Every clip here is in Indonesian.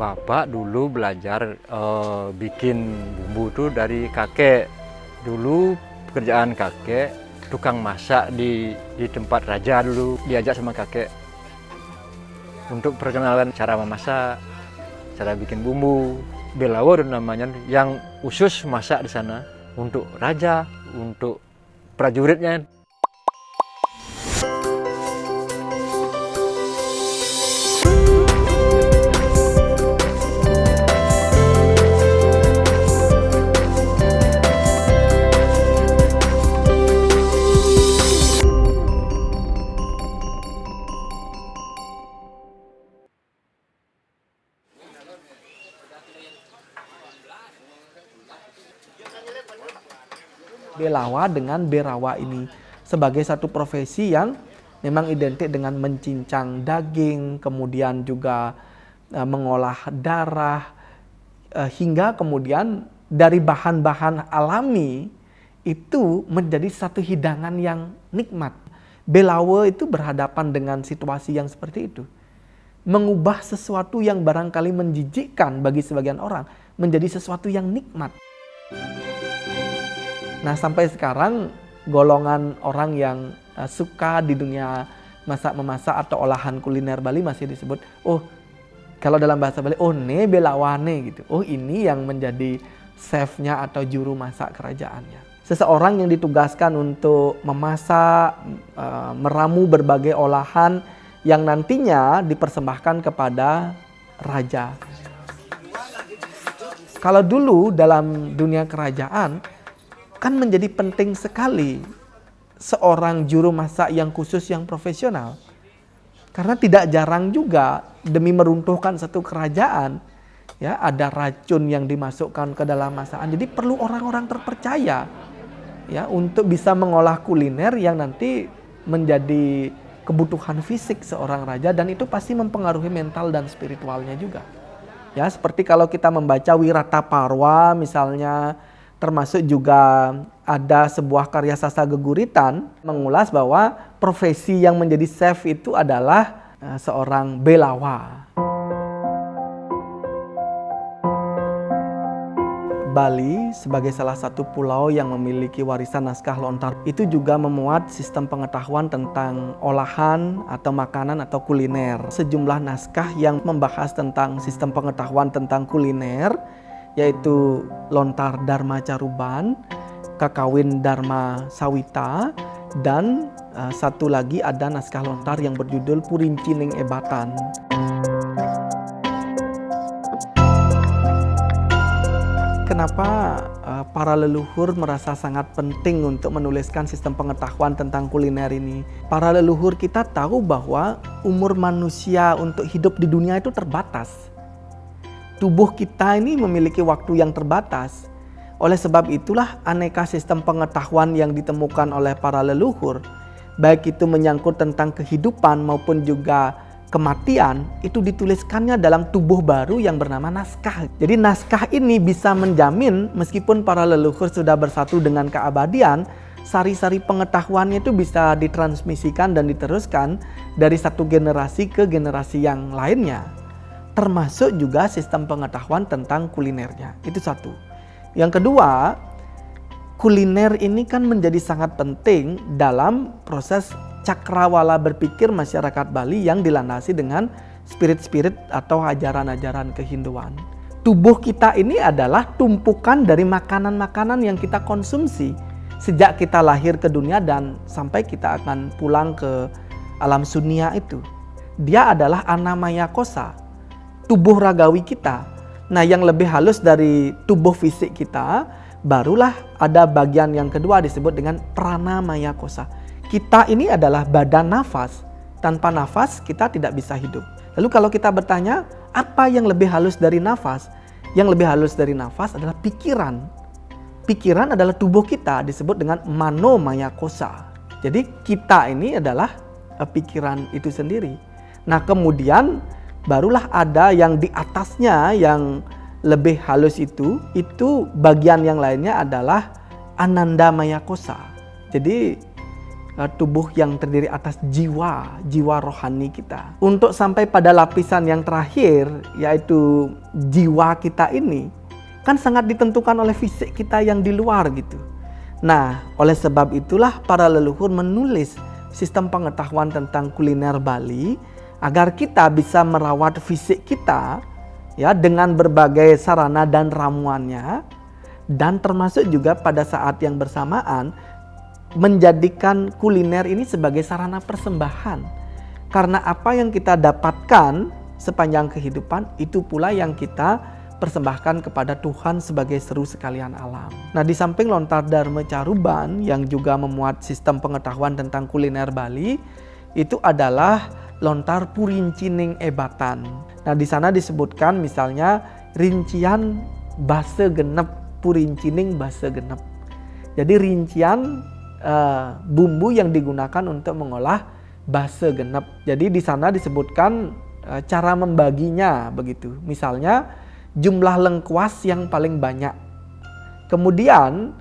Bapak dulu belajar bikin bumbu tuh dari kakek. Dulu pekerjaan kakek tukang masak di tempat raja dulu. Diajak sama kakek untuk perkenalan cara memasak, cara bikin bumbu. Belawo itu namanya, yang khusus masak di sana untuk raja, untuk prajuritnya. Belawa dengan berawa ini sebagai satu profesi yang memang identik dengan mencincang daging, kemudian juga mengolah darah, hingga kemudian dari bahan-bahan alami itu menjadi satu hidangan yang nikmat. Belawa itu berhadapan dengan situasi yang seperti itu. Mengubah sesuatu yang barangkali menjijikkan bagi sebagian orang menjadi sesuatu yang nikmat. Nah, sampai sekarang golongan orang yang suka di dunia masak-memasak atau olahan kuliner Bali masih disebut, oh kalau dalam bahasa Bali, oh ne belawane gitu. Oh ini yang menjadi chefnya atau juru masak kerajaannya. Seseorang yang ditugaskan untuk memasak, meramu berbagai olahan yang nantinya dipersembahkan kepada raja. Kalau dulu dalam dunia kerajaan, kan menjadi penting sekali seorang juru masak yang khusus, yang profesional. Karena tidak jarang juga demi meruntuhkan satu kerajaan, ya ada racun yang dimasukkan ke dalam masakan. Jadi perlu orang-orang terpercaya ya untuk bisa mengolah kuliner yang nanti menjadi kebutuhan fisik seorang raja, dan itu pasti mempengaruhi mental dan spiritualnya juga. Ya seperti kalau kita membaca Wirataparwa misalnya, termasuk juga ada sebuah karya sastra geguritan mengulas bahwa profesi yang menjadi chef itu adalah seorang belawa. Bali sebagai salah satu pulau yang memiliki warisan naskah lontar itu juga memuat sistem pengetahuan tentang olahan atau makanan atau kuliner. Sejumlah naskah yang membahas tentang sistem pengetahuan tentang kuliner, yaitu Lontar Dharma Caruban, Kakawin Dharma Sawita, dan satu lagi ada naskah lontar yang berjudul Purincining Ebatan. Kenapa para leluhur merasa sangat penting untuk menuliskan sistem pengetahuan tentang kuliner ini? Para leluhur kita tahu bahwa umur manusia untuk hidup di dunia itu terbatas. Tubuh kita ini memiliki waktu yang terbatas. Oleh sebab itulah aneka sistem pengetahuan yang ditemukan oleh para leluhur, baik itu menyangkut tentang kehidupan maupun juga kematian, itu dituliskannya dalam tubuh baru yang bernama naskah. Jadi naskah ini bisa menjamin meskipun para leluhur sudah bersatu dengan keabadian, sari-sari pengetahuannya itu bisa ditransmisikan dan diteruskan dari satu generasi ke generasi yang lainnya. Termasuk juga sistem pengetahuan tentang kulinernya. Itu satu. Yang kedua, kuliner ini kan menjadi sangat penting dalam proses cakrawala berpikir masyarakat Bali yang dilandasi dengan spirit-spirit atau ajaran-ajaran kehinduan. Tubuh kita ini adalah tumpukan dari makanan-makanan yang kita konsumsi sejak kita lahir ke dunia dan sampai kita akan pulang ke alam sunia itu. Dia adalah anamaya kosa, tubuh ragawi kita. Nah, yang lebih halus dari tubuh fisik kita, barulah ada bagian yang kedua disebut dengan pranamaya kosa. Kita ini adalah badan nafas. Tanpa nafas kita tidak bisa hidup. Lalu kalau kita bertanya, apa yang lebih halus dari nafas? Yang lebih halus dari nafas adalah pikiran. Pikiran adalah tubuh kita, disebut dengan manomaya kosa. Jadi kita ini adalah pikiran itu sendiri. Nah, kemudian barulah ada yang di atasnya yang lebih halus itu bagian yang lainnya adalah anandamaya kosa. Jadi tubuh yang terdiri atas jiwa rohani kita. Untuk sampai pada lapisan yang terakhir, yaitu jiwa kita ini, kan sangat ditentukan oleh fisik kita yang di luar gitu. Nah, oleh sebab itulah para leluhur menulis sistem pengetahuan tentang kuliner Bali agar kita bisa merawat fisik kita ya dengan berbagai sarana dan ramuannya, dan termasuk juga pada saat yang bersamaan menjadikan kuliner ini sebagai sarana persembahan. Karena apa yang kita dapatkan sepanjang kehidupan itu pula yang kita persembahkan kepada Tuhan sebagai seru sekalian alam. Nah, di samping Lontar Dharma Caruban yang juga memuat sistem pengetahuan tentang kuliner Bali, itu adalah Lontar Purincining Ebatan. Nah, di sana disebutkan misalnya rincian basa genep, purincining basa genep. Jadi rincian bumbu yang digunakan untuk mengolah basa genep. Jadi di sana disebutkan cara membaginya begitu. Misalnya jumlah lengkuas yang paling banyak. Kemudian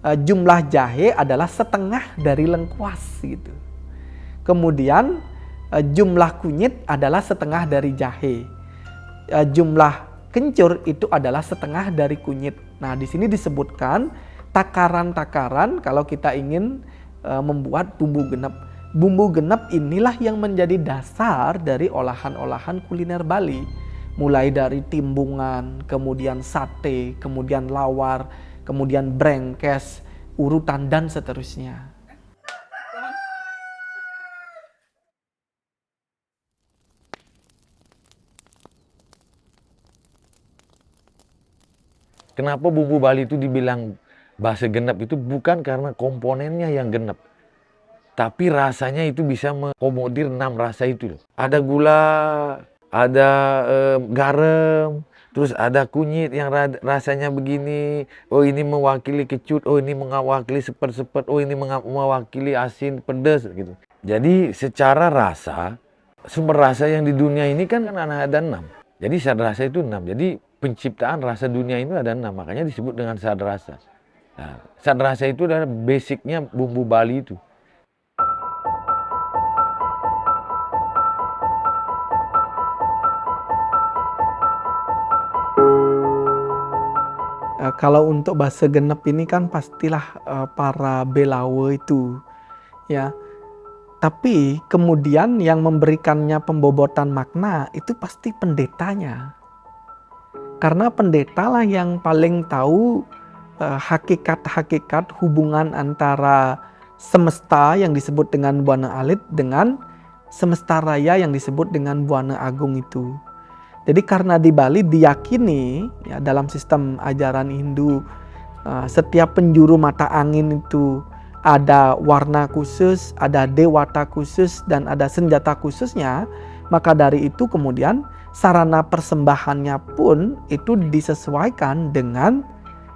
jumlah jahe adalah setengah dari lengkuas gitu. Kemudian jumlah kunyit adalah setengah dari jahe. Jumlah kencur itu adalah setengah dari kunyit. Nah, di sini disebutkan takaran-takaran kalau kita ingin membuat bumbu genep. Bumbu genep inilah yang menjadi dasar dari olahan-olahan kuliner Bali. Mulai dari timbungan, kemudian sate, kemudian lawar, kemudian brengkes, urutan, dan seterusnya. Kenapa bumbu Bali itu dibilang basa genep itu bukan karena komponennya yang genep, tapi rasanya itu bisa mengakomodir 6 rasa itu loh. Ada gula, ada garam, terus ada kunyit yang rasanya begini. Oh, ini mewakili kecut, oh ini mewakili sepet-sepet, oh ini mewakili asin, pedas gitu. Jadi secara rasa, sumber rasa yang di dunia ini kan ada 6. Jadi sad rasa itu 6. Jadi penciptaan rasa dunia itu ada 6, makanya disebut dengan sad rasa. Nah, sad rasa itu adalah basicnya bumbu Bali itu. Kalau untuk basa genep ini kan pastilah para belawa itu ya. Tapi kemudian yang memberikannya pembobotan makna itu pasti pendetanya. Karena pendeta lah yang paling tahu hakikat-hakikat hubungan antara semesta yang disebut dengan Buana Alit dengan semesta raya yang disebut dengan Buana Agung itu. Jadi karena di Bali diyakini ya, dalam sistem ajaran Hindu setiap penjuru mata angin itu ada warna khusus, ada dewata khusus, dan ada senjata khususnya. Maka dari itu kemudian sarana persembahannya pun itu disesuaikan dengan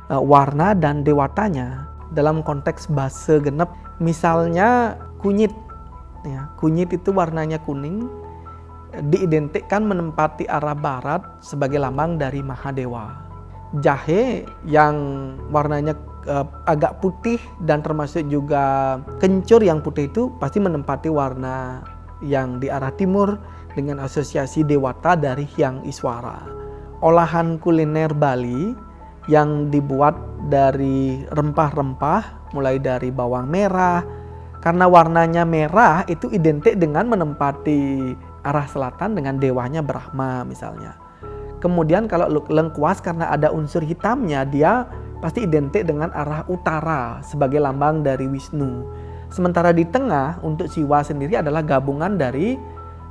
warna dan dewatanya. Dalam konteks basa genep, misalnya kunyit. Ya, kunyit itu warnanya kuning, diidentikkan menempati arah barat sebagai lambang dari Mahadewa. Jahe yang warnanya agak putih dan termasuk juga kencur yang putih itu pasti menempati warna yang di arah timur dengan asosiasi dewata dari Hyang Iswara. Olahan kuliner Bali yang dibuat dari rempah-rempah mulai dari bawang merah, karena warnanya merah itu identik dengan menempati arah selatan dengan dewanya Brahma misalnya. Kemudian kalau lengkuas karena ada unsur hitamnya, dia pasti identik dengan arah utara sebagai lambang dari Wisnu. Sementara di tengah untuk Siwa sendiri adalah gabungan dari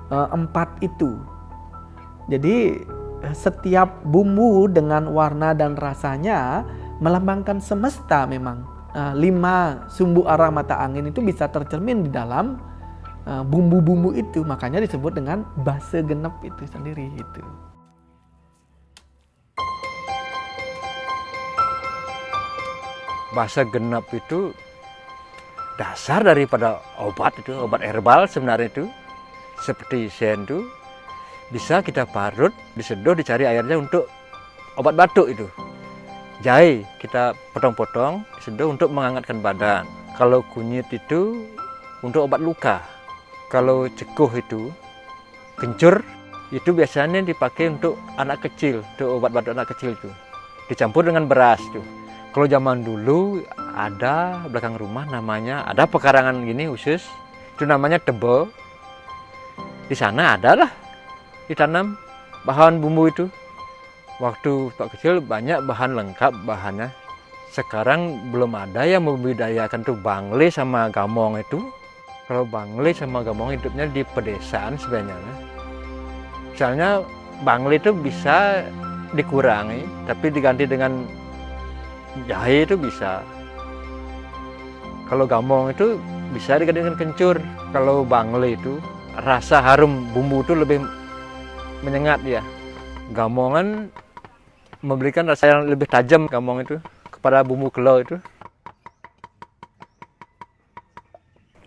4 itu. Jadi setiap bumbu dengan warna dan rasanya melambangkan semesta memang. 5 sumbu arah mata angin itu bisa tercermin di dalam bumbu-bumbu itu, makanya disebut dengan basa genep itu sendiri itu. Basa genep itu dasar daripada obat itu, obat herbal sebenarnya itu. Seperti sen itu bisa kita parut, diseduh, dicari airnya untuk obat batuk itu. Jahe kita potong-potong, diseduh untuk menghangatkan badan. Kalau kunyit itu untuk obat luka. Kalau ceguh itu, kencur itu biasanya dipakai untuk anak kecil, untuk obat batuk anak kecil itu. Dicampur dengan beras tuh. Kalau zaman dulu ada belakang rumah namanya, ada pekarangan gini khusus, itu namanya tebe. Di sana ada lah ditanam bahan bumbu itu. Waktu Pak kecil banyak bahan lengkap bahannya. Sekarang belum ada yang membudidayakan tuh bangle sama gamong itu. Kalau bangle sama gamong hidupnya di pedesaan sebenarnya. Misalnya bangle itu bisa dikurangi, tapi diganti dengan jahe itu bisa. Kalau gamong itu bisa diganti dengan kencur. Kalau bangle itu rasa harum bumbu itu lebih menyengat ya. Gamongan memberikan rasa yang lebih tajam gamong itu kepada bumbu kelo itu.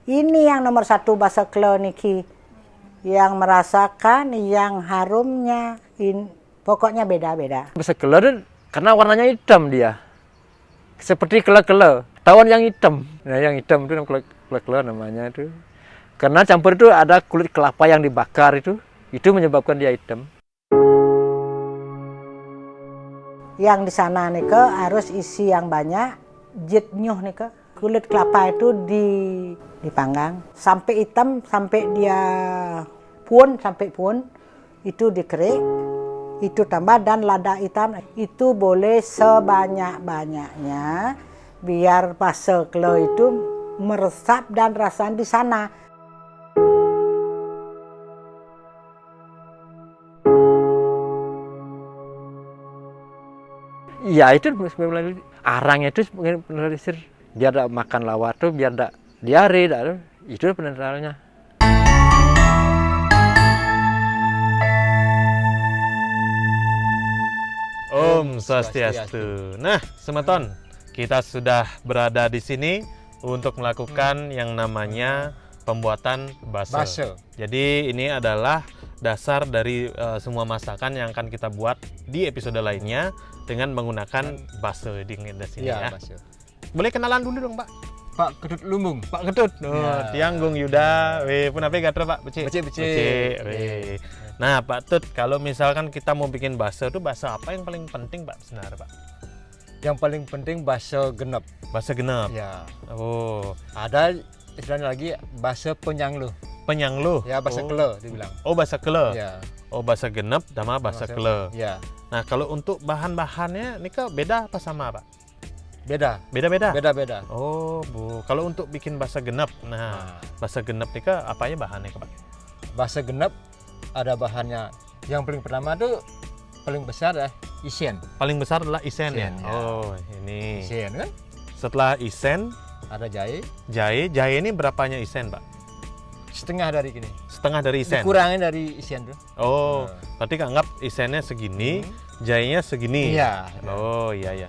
Ini yang nomor 1 basa kelo niki. Yang merasakan, yang harumnya, pokoknya beda-beda. Basa kelo itu karena warnanya hitam dia. Seperti kelo-kelo, tawon yang hitam. Nah, yang hitam itu kelo-kelo namanya itu. Karena campur itu ada kulit kelapa yang dibakar itu menyebabkan dia hitam. Yang di sana nih harus isi yang banyak, jitnyuh nih kulit kelapa itu dipanggang sampai hitam, sampai dia puun, itu dikerik, itu tambah, dan lada hitam itu boleh sebanyak-banyaknya biar basa kelo itu meresap dan rasanya di sana. Ya itu arangnya itu penetralisir. Biar tidak makan lawar tuh, biar tidak diare, itu penetralnya. Om Swastiastu. Nah, semeton, kita sudah berada di sini untuk melakukan yang namanya pembuatan baso. Jadi ini adalah dasar dari semua masakan yang akan kita buat di episode lainnya dengan menggunakan baso di sini ya. Baso. Boleh kenalan dulu dong, Pak. Pak Ketut Lumbung. Pak Ketut. Tianggung Yuda. Pun apa gatra, Pak? Becik. Nah, Pak Tut, kalau misalkan kita mau bikin baso itu baso apa yang paling penting, Pak, sebenarnya, Pak? Yang paling penting baso genep. Baso genep. Ya. Oh, Ada istilahnya lagi baso penyangluh. penyangluh. Ya, baso kelo dibilang. Oh, baso kele. Ya. Oh, baso genep sama baso kele. Ya. Nah, kalau untuk bahan-bahannya ini beda apa sama, Pak? Beda. Beda-beda. Beda-beda. Oh, Bu. Kalau untuk bikin baso genep, baso genep ini apa aja bahannya, Pak? Baso genep ada bahannya. Yang paling pertama tuh paling besar ya isen. Paling besar adalah isen ya? Isen, ya. Oh, ini. Isen kan? Setelah isen, Ada jahe. jahe ini berapanya isen, Pak? Setengah dari gini. Setengah dari isen? Dikurangin dari isen tuh. Oh, berarti anggap isennya segini, jahenya segini? Iya. Oh, iya, ya.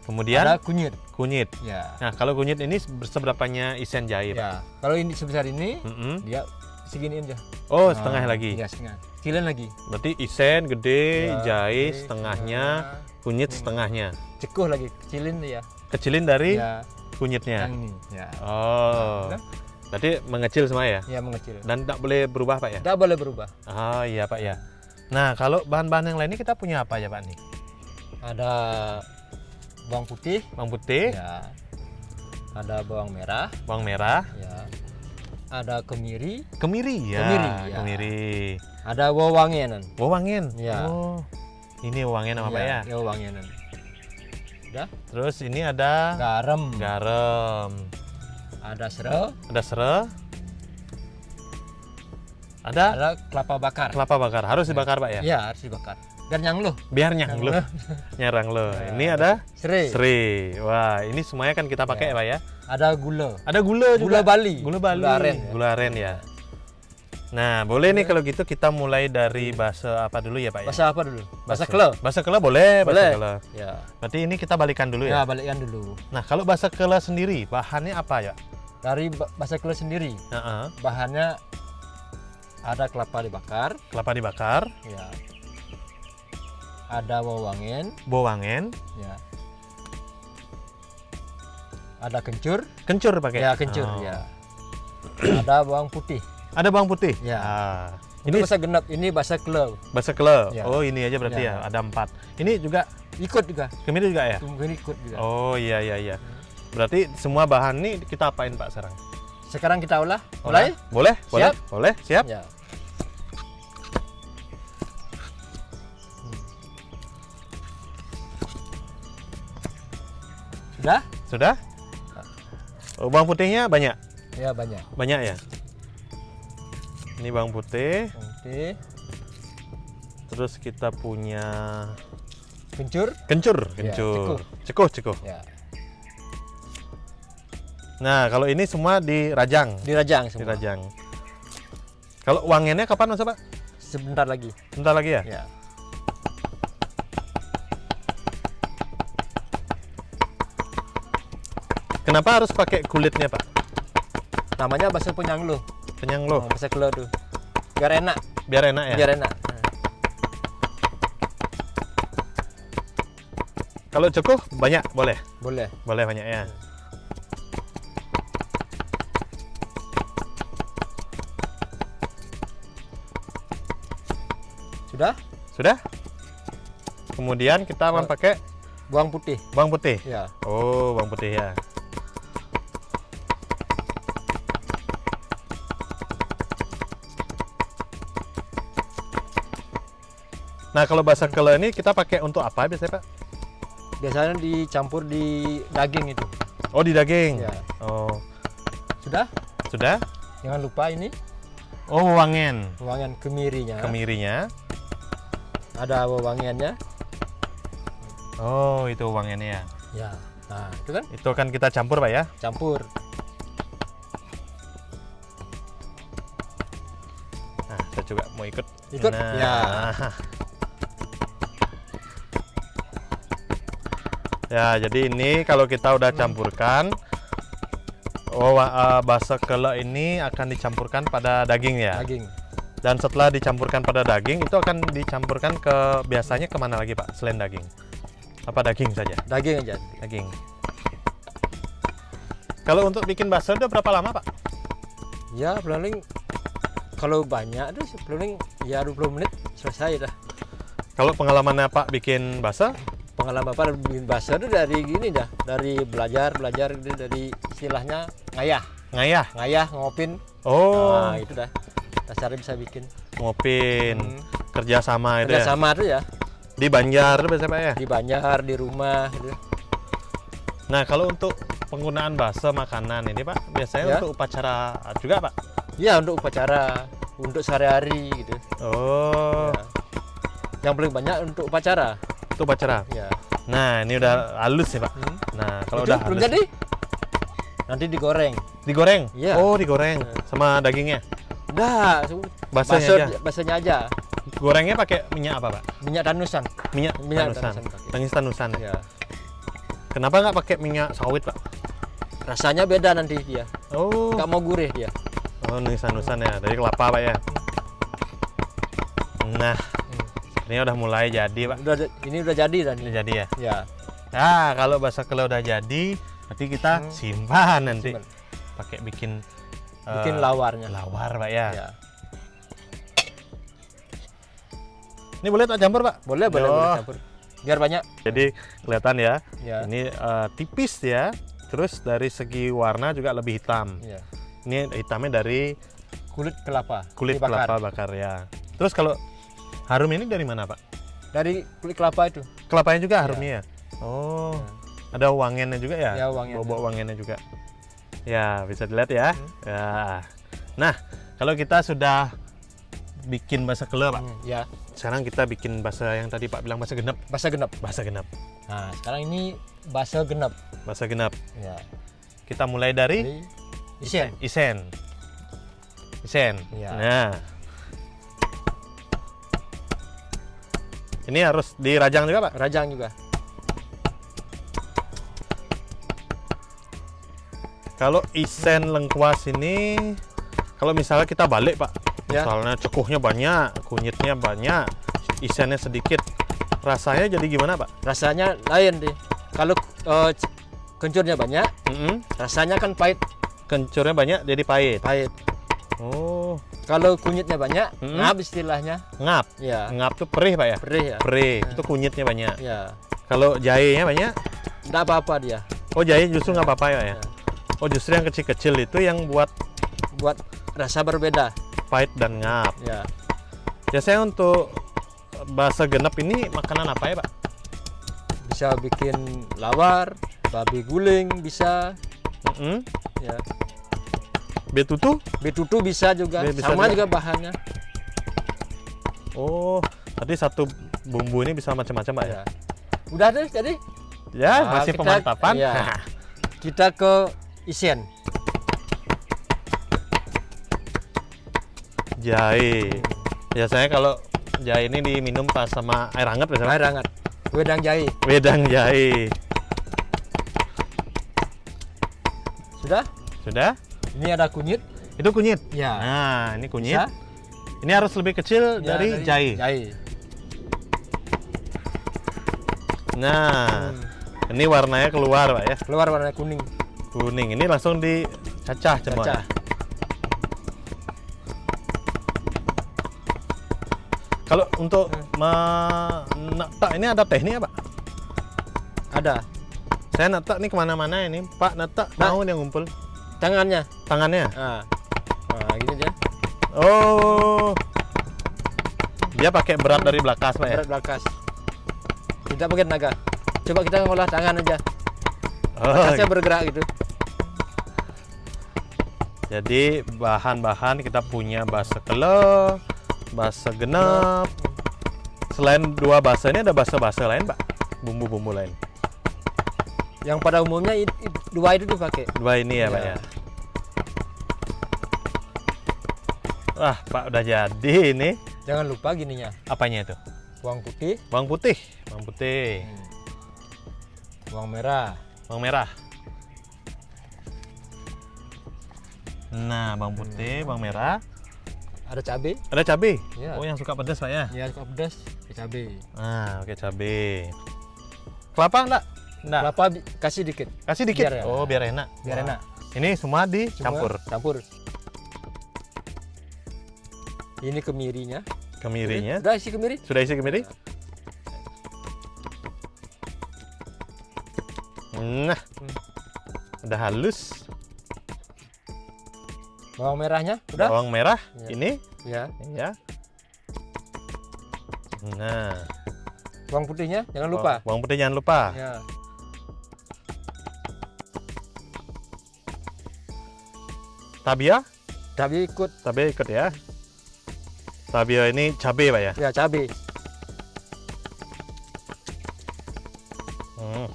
Kemudian Ada kunyit. kunyit. Ya. Nah, kalau kunyit ini seberapanya isen jahe, Pak? Ya. Kalau ini sebesar ini, Mm-mm. dia segini aja. Oh, setengah lagi. Ya, setengah. Kecilin lagi. Berarti isen gede, Ya, jahe ini setengahnya, kunyit setengahnya. Cekuh lagi, kecilin ya. Kecilin dari Ya, kunyitnya. yang ini. Ya. Oh, Nah. berarti mengecil semua ya? Ya, mengecil. Dan tidak boleh berubah, Pak ya? Tidak boleh berubah. Oh iya, Pak ya. Nah, kalau bahan-bahan yang lainnya kita punya apa ya, Pak nih? Ada bawang putih. Bawang putih, Ya. Ada bawang merah. bawang merah, Ya. Ada kemiri. kemiri ya. Kemiri, ya. Kemiri. Ada wewangian. Wewangin. Ya. Oh, ini wewangin apa Pak ya? Ya, wewangian. Terus ini ada Garam. garam, Ada serai. ada serai, ada Ada kelapa bakar. kelapa bakar. Harus dibakar, Pak ya? Ya, harus dibakar. Biar nyangluh. Biar nyang lo, nyarang lo. Ini ada Serai. serai. Wah, ini semuanya kan kita pakai ya, Pak ya? Ada gula. Ada gula juga. Gula Bali. Gula Bali. Gula aren. Ya. Gula aren ya. Nah, boleh nih kalau gitu kita mulai dari baso apa dulu ya, Pak ya? Bahasa apa dulu? Bahasa kelo. Baso kele boleh, baso Boleh. kele. Ya. Berarti ini kita balikan dulu Ya, ya. balikkan dulu. Nah, kalau baso kele sendiri bahannya apa ya? Dari bahasa kelo sendiri, Heeh. bahannya ada kelapa dibakar. Kelapa dibakar, Ya. Ada wewangian. bawangin, Ya. Ada kencur. kencur pakai. Ya, kencur. Oh. Ya. Ada bawang putih. Ada bawang putih. Ya. Ah, Ini ini bahasa genep, ini bahasa keleu. bahasa kele. Ya. Oh, ini aja berarti Ya. ya. Ada 4. Ini juga Ikut juga. kemiri juga ya? Mungkin ikut juga. Oh, iya iya iya. Berarti semua bahan ini kita apain Pak sekarang? Sekarang kita olah. Mulai? Boleh? Boleh? Siap? Boleh? Siap? Ya. Sudah? Sudah? Oh, bawang putihnya banyak? Ya banyak. Banyak ya? Ini bawang putih. Oke. Terus kita punya Kencur. kencur. Ya, Cekuh. Ya. Nah, kalau ini semua dirajang. Dirajang semua. Dirajang. Kalau wangennya kapan Mas Pak? Sebentar lagi. Bentar lagi ya? Ya. Kenapa harus pakai kulitnya Pak? Namanya bahasa penyanglo. Penyanglo. Bahasa keleu tuh. Biar enak. Biar enak ya? Biar enak. Kalau cekuh banyak boleh? Boleh. Boleh banyak ya? Sudah? Sudah? Kemudian kita akan pakai Bawang putih. bawang putih. Ya. Oh, bawang putih ya. Nah, kalau bahasa kele ini kita pakai untuk apa biasanya, Pak? Biasanya dicampur di daging itu. Oh, di daging. Ya. Oh, Sudah? sudah? Jangan lupa ini Oh, wangen. wangian kemirinya. Kemirinya. Ada wangiannya. Oh, itu wangennya ya. Ya. Nah, itu kan Itu akan kita campur, Pak ya. campur. Nah, saya juga mau ikut. Ikut? Nah. Ya. Ya, jadi ini kalau kita udah campurkan, bakso kele ini akan dicampurkan pada daging ya. Daging. Dan setelah dicampurkan pada daging, itu akan dicampurkan ke biasanya kemana lagi Pak selain daging? Apa daging saja? Daging aja. Daging. Kalau untuk bikin bakso itu berapa lama Pak? Ya, paling kalau banyak tuh paling ya 20 menit selesai dah. Kalau pengalamannya Pak bikin bakso? Pengalaman Bapak bikin bakso itu dari gini dah, dari belajar gitu, dari istilahnya Ngayah? ngayah ngopin. Oh, Nah, itu dah. Dasarnya bisa bikin. ngopin, kerja sama itu Kerja ya? sama tuh ya, Di Banjar itu biasanya Pak ya? di Banjar, di rumah gitu. Nah, kalau untuk penggunaan bakso makanan ini Pak, biasanya Ya. untuk upacara juga Pak? Ya, untuk upacara, untuk sehari-hari gitu. Oh, Ya. Yang paling banyak untuk upacara. untuk upacara. Ya. Nah, ini udah halus nih Pak. Nah, kalau Itu udah belum halus, jadi. Nanti digoreng. digoreng? Iya. Oh, digoreng sama dagingnya? Dah, Basahnya aja? basahnya aja. Gorengnya pakai minyak apa Pak? Minyak danusan. Minyak Minyak tanusan. tanusan pakai. Tangis tanusan. Ya. Kenapa nggak pakai minyak sawit Pak? Rasanya beda nanti dia. Oh, Nggak mau gurih dia. oh tangis tanusan ya, dari kelapa Pak ya. Nah, ini udah mulai jadi Pak. Ini udah jadi dan Ini jadi ya. ya. Nah, kalau bakso kele udah jadi, nanti kita simpan nanti. Simpan. Pakai bikin Bikin lawarnya. lawar Pak ya. Ya. Ini boleh tak campur Pak? Boleh, boleh, Yo. boleh campur. Biar banyak. Jadi kelihatan ya, Ya. ini tipis ya. Terus dari segi warna juga lebih hitam. Ya. Ini hitamnya dari Kulit kelapa. kulit dibakar. kelapa bakar ya. Terus kalau harum ini dari mana Pak? Dari kulit kelapa itu. Kelapanya juga harumnya ya? Oh, ada wangennya juga ya? Ya, wangennya. Bau wangennya juga. Ya, bisa dilihat ya. Ya. Nah, kalau kita sudah bikin bakso kele Pak, Ya. sekarang kita bikin bakso yang tadi Pak bilang bakso genep. Bakso genep. Bakso genep. Nah, sekarang ini bakso genep. Bakso genep. Ya. Kita mulai dari Jadi isen. Isen. Ya. Nah. Ini harus dirajang juga, Pak? Rajang juga. Kalau isen lengkuas ini, kalau misalnya kita balik, Pak, Ya. misalnya cekuhnya banyak, kunyitnya banyak, isennya sedikit, rasanya jadi gimana, Pak? Rasanya lain deh. Kalau kencurnya banyak, Mm-mm. rasanya kan pahit. kencurnya banyak jadi pahit. Pahit. Oh, Kalau kunyitnya banyak, Mm-mm. ngap istilahnya. ngap. Ya. Ngap tuh perih Pak ya? Perih ya. Perih, itu kunyitnya banyak. Ya. Kalau jahenya banyak, Enggak apa-apa dia. oh jahe justru nggak apa-apa ya? Ya. Oh justru yang kecil-kecil itu yang buat Buat rasa berbeda. pahit dan ngap. Ya. Biasanya untuk bakso genep ini makanan apa ya Pak? Bisa bikin lawar, babi guling bisa. Mm-mm. Ya. Betutu? Betutu bisa juga. Bisa Sama juga. juga bahannya. Oh, tadi satu bumbu ini bisa macam-macam Pak ya? Ya. Udah deh jadi. Ya, Nah, masih kita- pemantapan. iya. Kita ke isian. Jahe. Biasanya kalau jahe ini diminum pas sama air hangat biasanya. Air hangat. Wedang jahe. Wedang jahe. Sudah? Sudah? Ini ada kunyit. Itu kunyit. Ya. Nah, ini kunyit. Bisa? Ini harus lebih kecil Ya, dari jahe. Jahe. Nah, ini warnanya keluar Pak ya. Keluar warna kuning. Kuning. Ini langsung dicacah semua. Cacah. Kalau untuk netak ini ada tekniknya Pak? Ada. Saya netak nih kemana-mana ini. Pak netak Nah. mau yang ngumpul. Tangannya. Tangannya. Nah, gini aja. Oh. Dia pakai berat dari belakang Pak ya? Berat belakang. Tidak pakai tenaga. Coba kita ngolah tangan aja. Oh, Belakangnya bergerak gitu. jadi bahan-bahan kita punya bakso kelo, bakso genep. Selain dua bakso ini ada bakso-bakso lain Pak? Bumbu-bumbu lain? Yang pada umumnya dua itu dipakai. Dua ini ya Pak Iya. ya? Wah Pak udah jadi ini. Jangan lupa gininya. Apanya itu? Bawang putih, Bawang putih. Bawang putih. bawang merah, Bawang merah. Nah, bawang putih, bawang merah. ada cabai. Ada cabai. Iya. Oh, yang suka pedas Pak ya? Ya, suka pedas, pakai cabai. Nah, oke cabai. Kelapa enggak? Enggak. Kelapa kasih dikit. Kasih dikit. Biar ya. Oh, biar enak. Biar Wah. enak. Ini semua Semua dicampur. Campur. Ini kemirinya. Kemirinya. Udah isi kemiri. Sudah isi kemiri? Nah. Udah halus. Bawang merahnya udah. Bawang merah Iya. ini Ya. ya. Nah, Bawang putihnya jangan lupa. bawang putih jangan lupa. Ya. Tabia? Cabai ikut. Tabia ikut ya. Tabia ini cabai Pak ya? Ya, cabai. Hmm.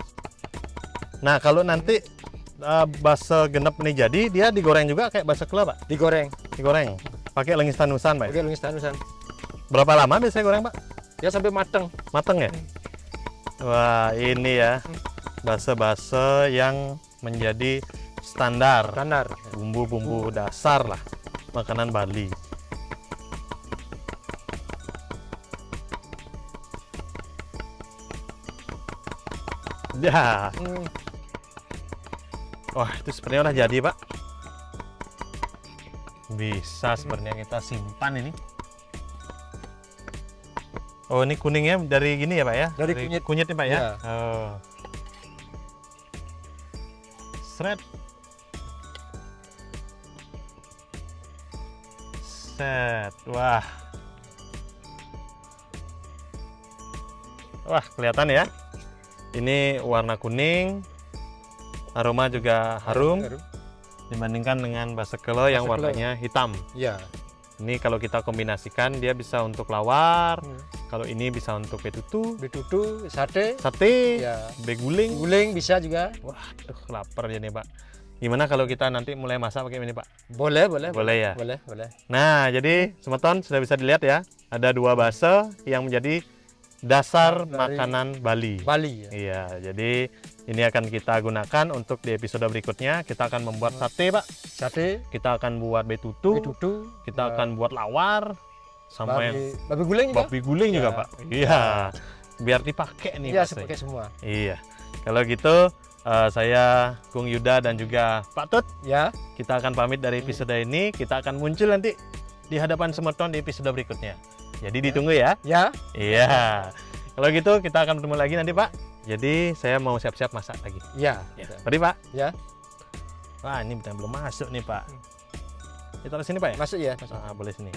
Nah, kalau nanti bakso genep ini jadi, dia digoreng juga kayak bakso kelo Pak? Digoreng. Digoreng. Pakai lengis tanusan Pak? Oke, lengis tanusan. Berapa lama biasanya goreng Pak? Ya sampai mateng. Mateng ya? Wah, ini ya. Bakso-bakso yang menjadi standar. Standar. Bumbu-bumbu dasar lah. Makanan Bali. Ya. Wah, itu sepertinya udah jadi, Pak. Bisa sepertinya kita simpan ini. Oh, ini kuningnya dari gini ya, Pak ya? Dari kunyit. Kunyit nih, Pak ya? Ya. Oh. Seret. Set. Wah. Wah, kelihatan ya. Ini warna kuning. Aroma juga harum dibandingkan dengan bakso kelo yang Bakso kelo. warnanya hitam. Ya. Ini kalau kita kombinasikan dia bisa untuk lawar, kalau ini bisa untuk betutu, Betutu, sate, sate, ya. beguling. guling bisa juga. Wah, lapar jadi Pak. Gimana kalau kita nanti mulai masak pakai ini Pak? Boleh, boleh. Boleh ya? Boleh, boleh. Nah, jadi Semeton sudah bisa dilihat ya, ada dua bakso yang menjadi dasar Dari makanan Bali. Bali ya. Iya, jadi ini akan kita gunakan untuk di episode berikutnya. Kita akan membuat sate, Pak. Sate, Kita akan buat betutu. betutu, Kita akan buat lawar. Sama yang babi guling juga. babi guling juga, Ya. Pak. Iya. Biar dipakai nih Iya, Pak. pakai semua. Iya. Kalau gitu Saya Kung Yuda dan juga Pak Tut. Ya. Kita akan pamit dari episode ini. Kita akan muncul nanti di hadapan Semeton di episode berikutnya. Jadi ditunggu ya. Ya. Iya. Kalau gitu kita akan bertemu lagi nanti Pak. Jadi saya mau siap-siap masak lagi. Ya. Mari Pak. Ya. Wah ini belum masuk nih Pak. Kita taruh sini Pak ya? Masuk ya. Boleh sini.